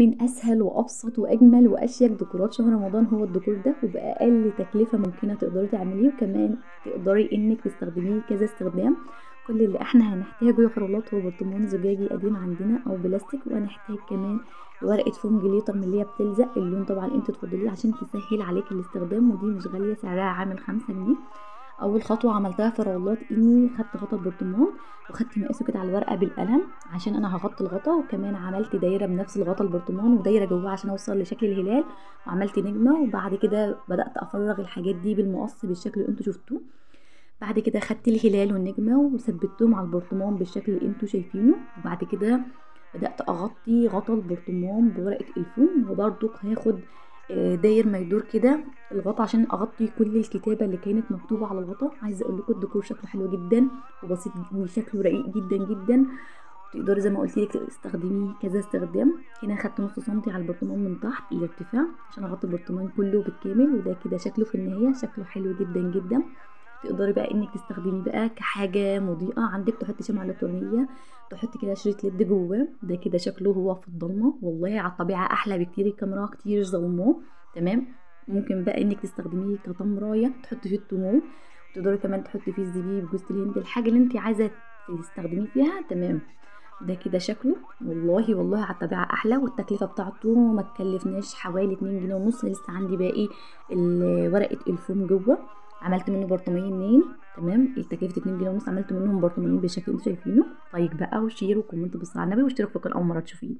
من اسهل وابسط واجمل واشيك ديكورات شهر رمضان هو الديكور ده، وباقل تكلفه ممكنه تقدري تعمليه، وكمان تقدري انك تستخدميه كذا استخدام. كل اللي احنا هنحتاجه يا خرولات هو برطمان زجاجي قديم عندنا او بلاستيك، وهنحتاج كمان ورقه فوم جليتر من اللي هي بتلزق اللون، طبعا انت تفضليه عشان تسهل عليك الاستخدام، ودي مش غاليه، سعرها عامل 5 جنيه. اول خطوه عملتها في روضات اني خدت غطا البرطمان وخدت مقاسه كده على الورقه بالقلم عشان انا هغطي الغطا، وكمان عملت دايره بنفس الغطا البرطمان ودايره جواه عشان اوصل لشكل الهلال، وعملت نجمه. وبعد كده بدات افرغ الحاجات دي بالمقص بالشكل اللي انتوا شفتوه. بعد كده خدت الهلال والنجمه وثبتهم على البرطمان بالشكل اللي انتوا شايفينه، وبعد كده بدات اغطي غطا البرطمان بورقه الفوم، وبرضو هاخد داير ما يدور كده الغطا عشان اغطي كل الكتابه اللي كانت مكتوبه على الغطا. عايزه اقول لكم الديكور شكله حلو جدا وبسيط وشكله رقيق جدا جدا، تقدري زي ما قلت لك تستخدميه كذا استخدام. هنا خدت نص سنتي على البرطمان من تحت الارتفاع عشان اغطي البرطمان كله بالكامل، وده كده شكله في النهايه شكله حلو جدا جدا. تقدري بقى انك تستخدميه بقى كحاجه مضيئه عندك، تحطي شمعة الكترونيه، تحطي كده شريط ليد جواه، ده كده شكله هو في الضلمه والله على الطبيعه احلى بكتير، الكاميرا كتير ظلماه. تمام. ممكن بقى انك تستخدميه كتمرايه تحطي فيه التمور، وتقدري كمان تحطي فيه الزبيب، جوز الهند، الحاجه اللي انت عايزه تستخدميه فيها. تمام. ده كده شكله والله والله على الطبيعه احلى، والتكلفه بتاعته ما تكلفناش حوالي 2 جنيه ونص. لسه عندي باقي ورقه الفوم جوه، عملت منه برطمانين. تمام. التكلفه 2 جنيه ونص، عملت منهم برطمانين بالشكل اللي انتوا شايفينه. لايك بقى وشير وكومنت بالصلاه على النبي، واشترك في القناه اول مره تشوفيه.